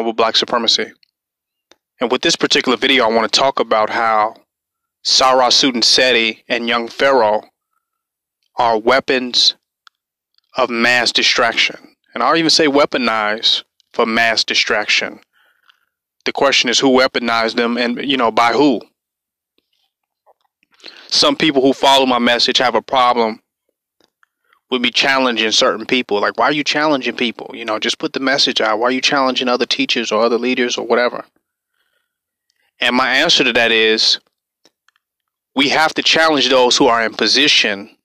with black supremacy. And with this particular video, I want to talk about how Ssra, Suten, Seti, and young Pharoah are weapons of mass distraction. And I'll even say weaponized for mass distraction. The question is who weaponized them and, by who? Some people who follow my message have a problem with me challenging certain people. Like, why are you challenging people? Just put the message out. Why are you challenging other teachers or other leaders or whatever? And my answer to that is we have to challenge those who are in position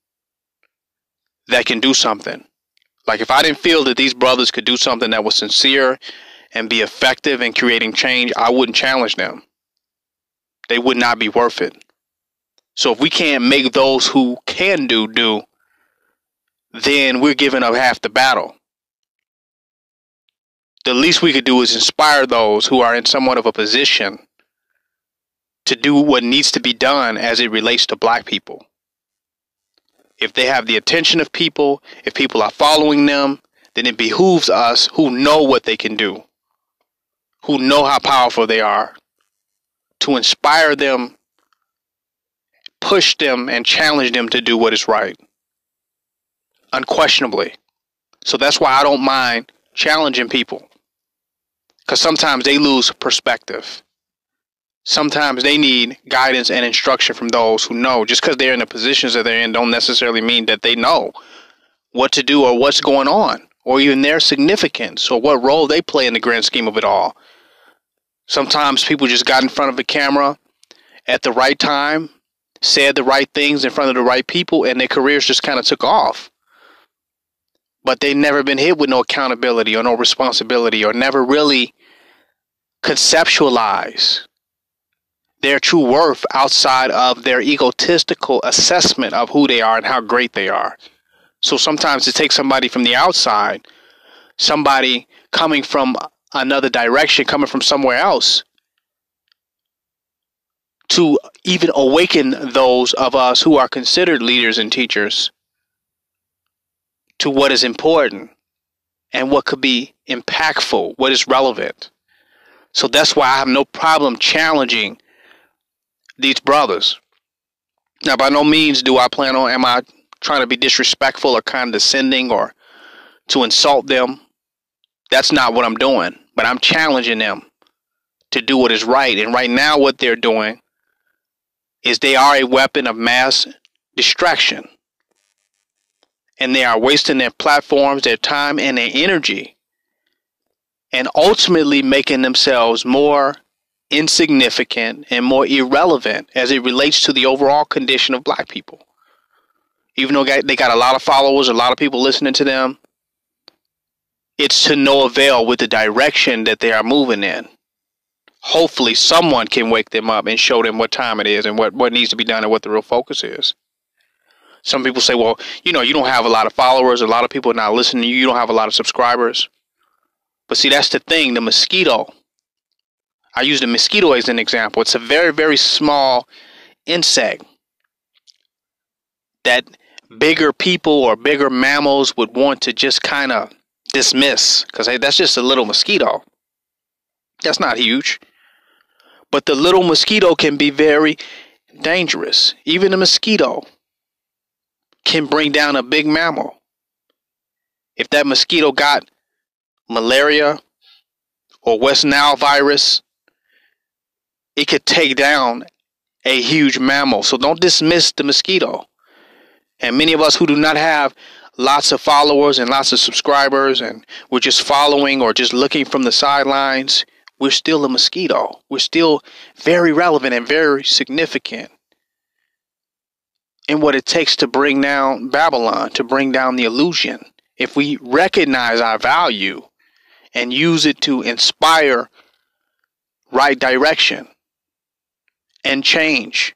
that can do something. Like, if I didn't feel that these brothers could do something that was sincere and be effective in creating change, I wouldn't challenge them. They would not be worth it. So if we can't make those who can do, then we're giving up half the battle. The least we could do is inspire those who are in somewhat of a position to do what needs to be done as it relates to black people. If they have the attention of people, if people are following them, then it behooves us who know what they can do, who know how powerful they are, to inspire them, push them, and challenge them to do what is right. Unquestionably. So that's why I don't mind challenging people. Because sometimes they lose perspective. Sometimes they need guidance and instruction from those who know. Just because they're in the positions that they're in don't necessarily mean that they know what to do or what's going on, or even their significance or what role they play in the grand scheme of it all. Sometimes people just got in front of the camera at the right time, said the right things in front of the right people, and their careers just kind of took off. But they've never been hit with no accountability or no responsibility, or never really conceptualize their true worth outside of their egotistical assessment of who they are and how great they are. So sometimes it takes somebody from the outside, somebody coming from another direction, coming from somewhere else, to even awaken those of us who are considered leaders and teachers to what is important and what could be impactful, what is relevant. So that's why I have no problem challenging these brothers. Now, by no means am I trying to be disrespectful or condescending or to insult them. That's not what I'm doing. But I'm challenging them to do what is right. And right now what they're doing is they are a weapon of mass distraction. And they are wasting their platforms, their time, and their energy, and ultimately making themselves more insignificant and more irrelevant as it relates to the overall condition of black people. Even though they got a lot of followers, a lot of people listening to them, it's to no avail with the direction that they are moving in. Hopefully someone can wake them up and show them what time it is and what needs to be done and what the real focus is. Some people say, well, you don't have a lot of followers, a lot of people are not listening to you, you don't have a lot of subscribers. But see, that's the thing, the mosquito. I use the mosquito as an example. It's a very, very small insect that bigger people or bigger mammals would want to just kind of dismiss, because hey, that's just a little mosquito. That's not huge. But the little mosquito can be very dangerous. Even a mosquito can bring down a big mammal. If that mosquito got malaria or West Nile virus, it could take down a huge mammal. So don't dismiss the mosquito. And many of us who do not have lots of followers and lots of subscribers, and we're just following or just looking from the sidelines, we're still a mosquito. We're still very relevant and very significant in what it takes to bring down Babylon, to bring down the illusion. If we recognize our value and use it to inspire right direction and change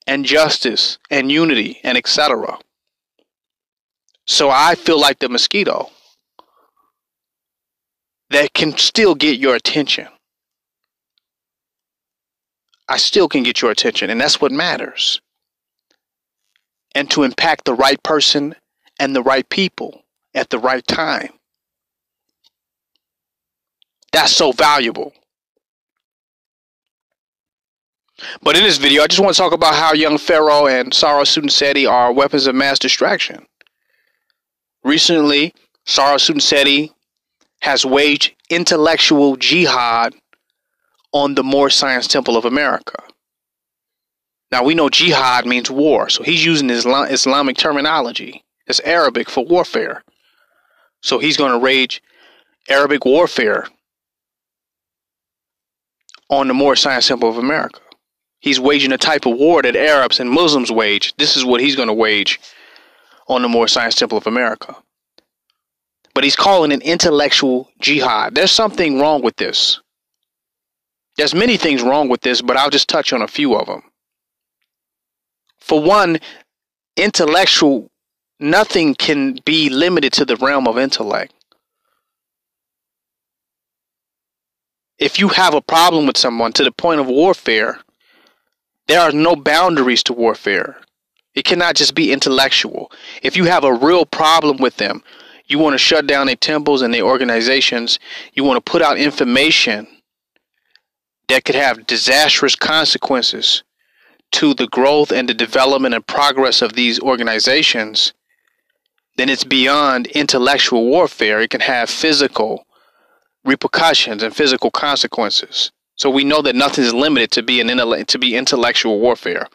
and justice and unity and etc. So I feel like the mosquito that can still get your attention. I still can get your attention, and that's what matters. And to impact the right person and the right people at the right time. That's so valuable. But in this video, I just want to talk about how young Pharoah and Ssra, Suten, Seti are weapons of mass distraction. Recently, Ssra, Suten, Seti has waged intellectual jihad on the Moorish Science Temple of America. Now, we know jihad means war, so he's using Islamic terminology. It's Arabic for warfare. So he's going to wage Arabic warfare on the Moorish Science Temple of America. He's waging a type of war that Arabs and Muslims wage. This is what he's going to wage on the Moorish Science Temple of America. But he's calling it intellectual jihad. There's something wrong with this. There's many things wrong with this, but I'll just touch on a few of them. For one, intellectual, nothing can be limited to the realm of intellect. If you have a problem with someone to the point of warfare, there are no boundaries to warfare. It cannot just be intellectual. If you have a real problem with them, you want to shut down their temples and their organizations, you want to put out information that could have disastrous consequences to the growth and the development and progress of these organizations, then it's beyond intellectual warfare. It can have physical repercussions and physical consequences. So we know that nothing is limited to be intellectual warfare.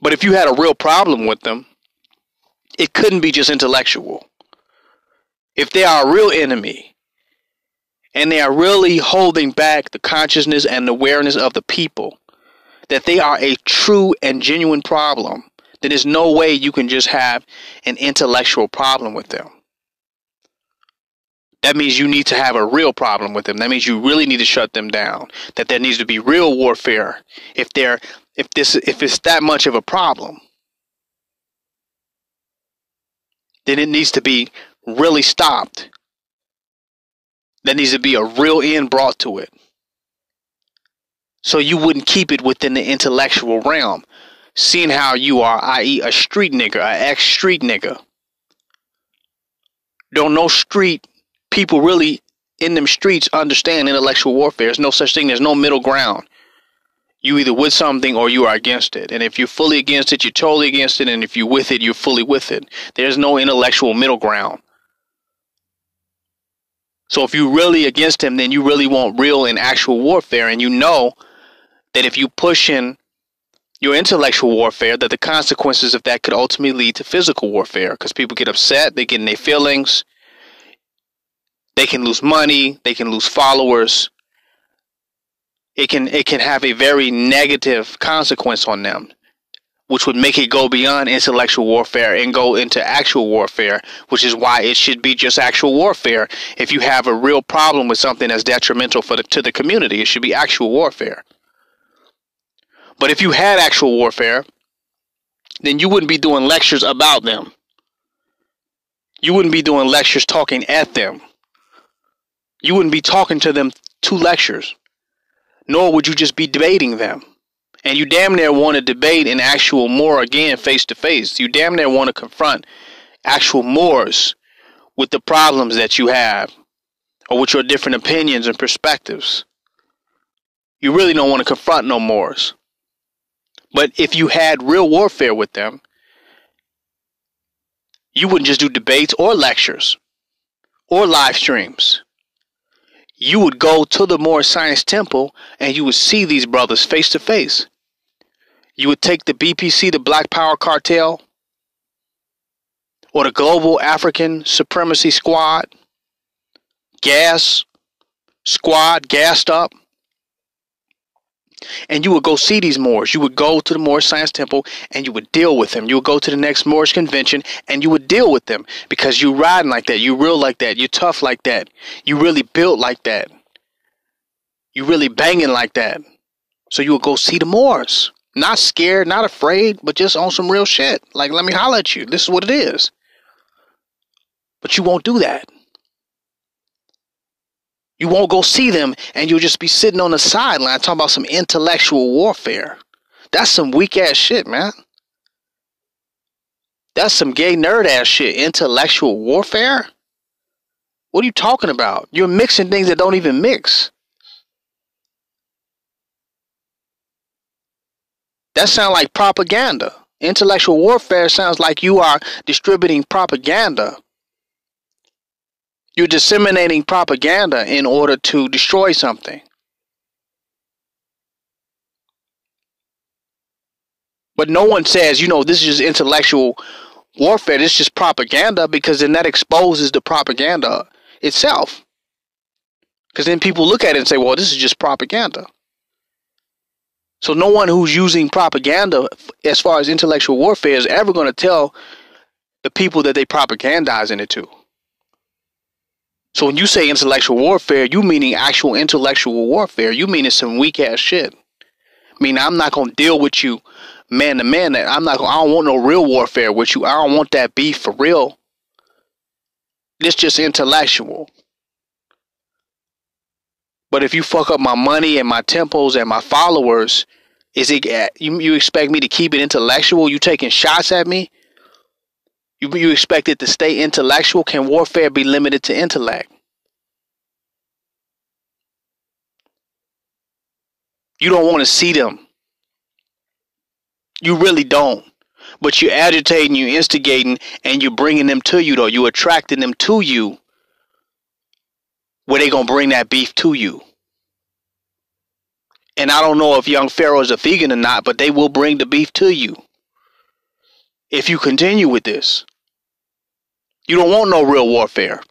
But if you had a real problem with them, it couldn't be just intellectual. If they are a real enemy and they are really holding back the consciousness and awareness of the people, that they are a true and genuine problem, then there's no way you can just have an intellectual problem with them. That means you need to have a real problem with them. That means you really need to shut them down. That there needs to be real warfare if it's that much of a problem. Then it needs to be really stopped. There needs to be a real end brought to it. So you wouldn't keep it within the intellectual realm. Seeing how you are, i.e. a street nigger, an ex-street nigger. Don't know street people really in them streets understand intellectual warfare. There's no such thing. There's no middle ground. You either with something or you are against it. And if you're fully against it, you're totally against it. And if you're with it, you're fully with it. There's no intellectual middle ground. So if you're really against him, then you really want real and actual warfare. And you know that if you push in your intellectual warfare, that the consequences of that could ultimately lead to physical warfare. Because people get upset, they get in their feelings. They can lose money. They can lose followers. It can have a very negative consequence on them, which would make it go beyond intellectual warfare and go into actual warfare, which is why it should be just actual warfare. If you have a real problem with something that's detrimental to the community, it should be actual warfare. But if you had actual warfare, then you wouldn't be doing lectures about them. You wouldn't be doing lectures talking at them. You wouldn't be talking to them to lectures. Nor would you just be debating them. And you damn near want to debate an actual Moor again face to face. You damn near want to confront actual Moors with the problems that you have or with your different opinions and perspectives. You really don't want to confront no Moors. But if you had real warfare with them, you wouldn't just do debates or lectures or live streams. You would go to the Moorish Science Temple and you would see these brothers face to face. You would take the BPC, the Black Power Cartel, or the Global African Supremacy Squad, gassed up, and you would go see these Moors. You would go to the Moorish Science Temple and you would deal with them. You would go to the next Moorish convention and you would deal with them because you riding like that, you real like that, you tough like that, you really built like that, you really banging like that. So you would go see the Moors. Not scared, not afraid, but just on some real shit. Like, let me holler at you. This is what it is. But you won't do that. You won't go see them and you'll just be sitting on the sideline talking about some intellectual warfare. That's some weak ass shit, man. That's some gay nerd ass shit. Intellectual warfare? What are you talking about? You're mixing things that don't even mix. That sounds like propaganda. Intellectual warfare sounds like you are distributing propaganda. You're disseminating propaganda in order to destroy something. But no one says, this is just intellectual warfare. This is just propaganda, because then that exposes the propaganda itself. Because then people look at it and say, well, this is just propaganda. So no one who's using propaganda as far as intellectual warfare is ever going to tell the people that they propagandizing it to. So when you say intellectual warfare, you meaning actual intellectual warfare. You meaning some weak ass shit. I mean, I'm not going to deal with you man to man. I don't want no real warfare with you. I don't want that beef for real. It's just intellectual. But if you fuck up my money and my temples and my followers, is it you expect me to keep it intellectual? You taking shots at me? You expect it to stay intellectual? Can warfare be limited to intellect? You don't want to see them. You really don't. But you're agitating, you're instigating, and you're bringing them to you, though. You're attracting them to you, where they going to bring that beef to you. And I don't know if young Pharoah is a vegan or not, but they will bring the beef to you if you continue with this. You don't want no real warfare.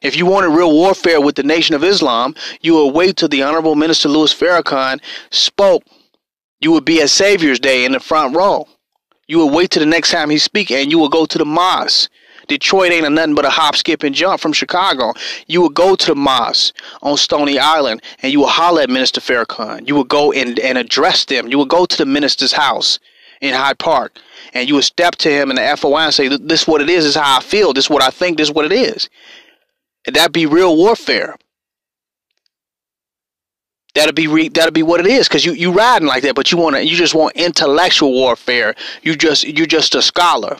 If you wanted real warfare with the Nation of Islam, you would wait till the Honorable Minister Louis Farrakhan spoke. You would be at Savior's Day in the front row. You would wait till the next time he speak, and you would go to the mosque. Detroit ain't nothing but a hop, skip, and jump from Chicago. You would go to the mosque on Stony Island, and you would holler at Minister Farrakhan. You would go and address them. You would go to the minister's house in Hyde Park, and you would step to him in the FOI and say, this is what it is. This is how I feel. This is what I think. This is what it is. And that'd be real warfare. That'll be what it is, because you riding like that, but you just want intellectual warfare. You're just a scholar.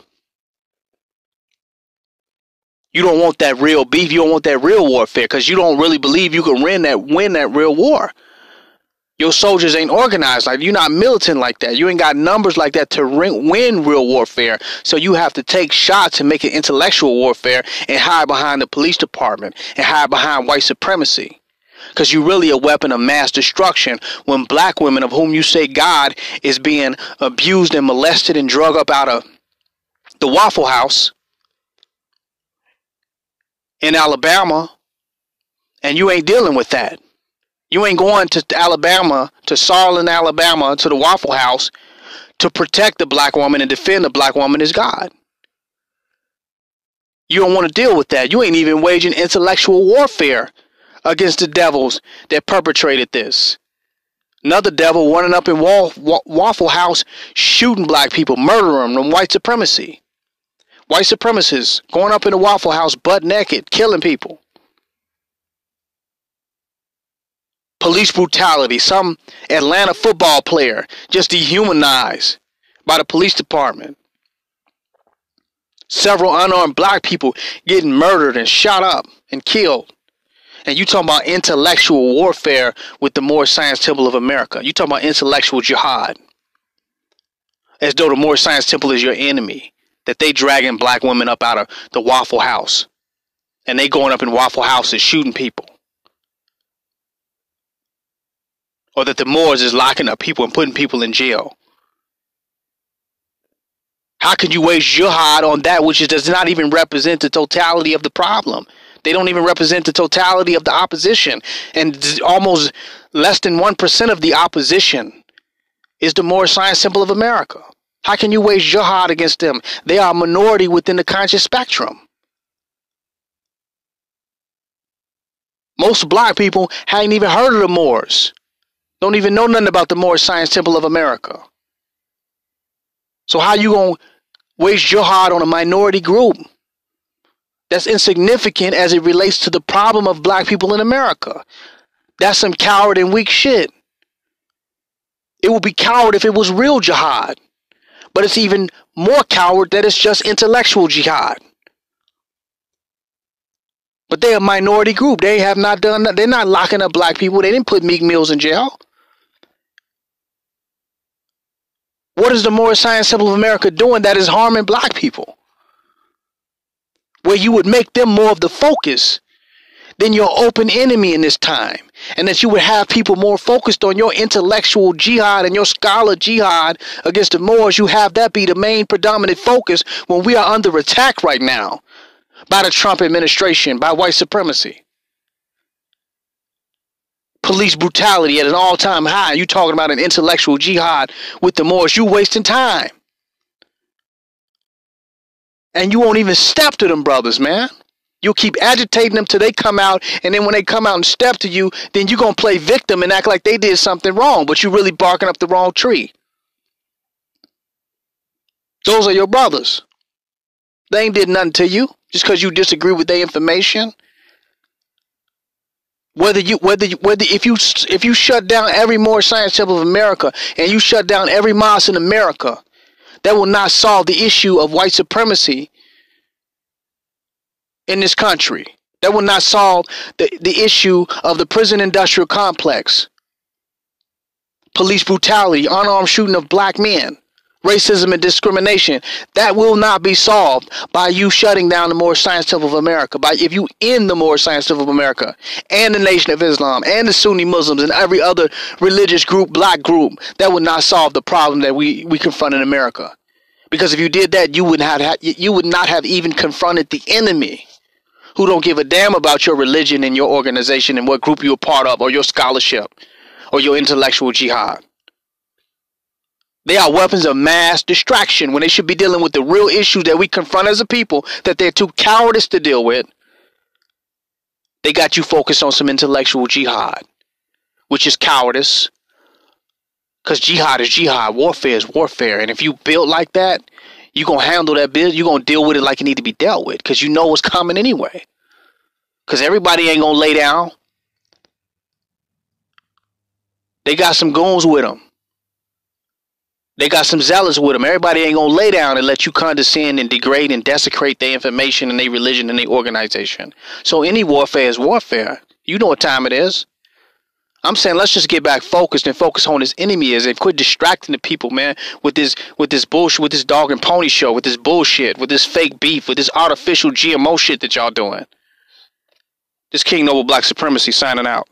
You don't want that real beef. You don't want that real warfare, because you don't really believe you can win that real war. Your soldiers ain't organized like you're not militant like that. You ain't got numbers like that to win real warfare. So you have to take shots and make it intellectual warfare and hide behind the police department and hide behind white supremacy. Because you're really a weapon of mass destruction when black women, of whom you say God, is being abused and molested and drug up out of the Waffle House in Alabama, and you ain't dealing with that. You ain't going to Alabama, to Sarlin, Alabama, to the Waffle House to protect the black woman and defend the black woman as God. You don't want to deal with that. You ain't even waging intellectual warfare against the devils that perpetrated this. Another devil running up in Waffle House, shooting black people, murdering them, white supremacy. White supremacists going up in the Waffle House butt naked, killing people. Police brutality. Some Atlanta football player just dehumanized by the police department. Several unarmed black people getting murdered and shot up and killed. And you talking about intellectual warfare with the Moorish Science Temple of America. You talking about intellectual jihad. As though the Moorish Science Temple is your enemy. That they dragging black women up out of the Waffle House. And they going up in Waffle Houses shooting people. Or that the Moors is locking up people and putting people in jail. How can you wage jihad on that which does not even represent the totality of the problem? They don't even represent the totality of the opposition. And almost less than 1% of the opposition is the Moorish Science Temple of America. How can you wage jihad against them? They are a minority within the conscious spectrum. Most black people hadn't even heard of the Moors. Don't even know nothing about the Moorish Science Temple of America. So how you going to wage jihad on a minority group that's insignificant as it relates to the problem of black people in America? That's some coward and weak shit. It would be coward if it was real jihad. But it's even more coward that it's just intellectual jihad. But they're a minority group. They have not done that. They're not locking up black people. They didn't put Meek Mills in jail. What is the Moorish Science Temple of America doing that is harming black people? Where you would make them more of the focus than your open enemy in this time. And that you would have people more focused on your intellectual jihad and your scholar jihad against the Moors. You have that be the main predominant focus when we are under attack right now by the Trump administration, by white supremacy. Police brutality at an all-time high. You talking about an intellectual jihad with the Moors. You wasting time. And you won't even step to them brothers, man. You'll keep agitating them till they come out, and then when they come out and step to you, then you're going to play victim and act like they did something wrong, but you're really barking up the wrong tree. Those are your brothers. They ain't did nothing to you just because you disagree with their information. If you shut down every Moorish Science Temple of America and you shut down every mosque in America, that will not solve the issue of white supremacy in this country. That will not solve the issue of the prison industrial complex, police brutality, unarmed shooting of black men, racism and discrimination. That will not be solved by you shutting down the Moorish Science Temple of America. If you end the Moorish Science Temple of America and the Nation of Islam and the Sunni Muslims and every other religious group, black group, that would not solve the problem that we confront in America. Because if you did that, you would not have even confronted the enemy, who don't give a damn about your religion and your organization and what group you're a part of, or your scholarship, or your intellectual jihad. They are weapons of mass distraction when they should be dealing with the real issues that we confront as a people that they're too cowardice to deal with. They got you focused on some intellectual jihad, which is cowardice. Because jihad is jihad, warfare is warfare. And if you build like that, you're going to handle that business. You're going to deal with it like it need to be dealt with, because you know what's coming anyway. Because everybody ain't going to lay down. They got some goons with them. They got some zealots with them. Everybody ain't going to lay down and let you condescend and degrade and desecrate their information and their religion and their organization. So any warfare is warfare. You know what time it is. I'm saying let's just get back focused and focus on this enemy is and quit distracting the people, man, with this bullshit, with this dog and pony show, with this bullshit, with this fake beef, with this artificial GMO shit that y'all doing. This King Noble Black Supremacy signing out.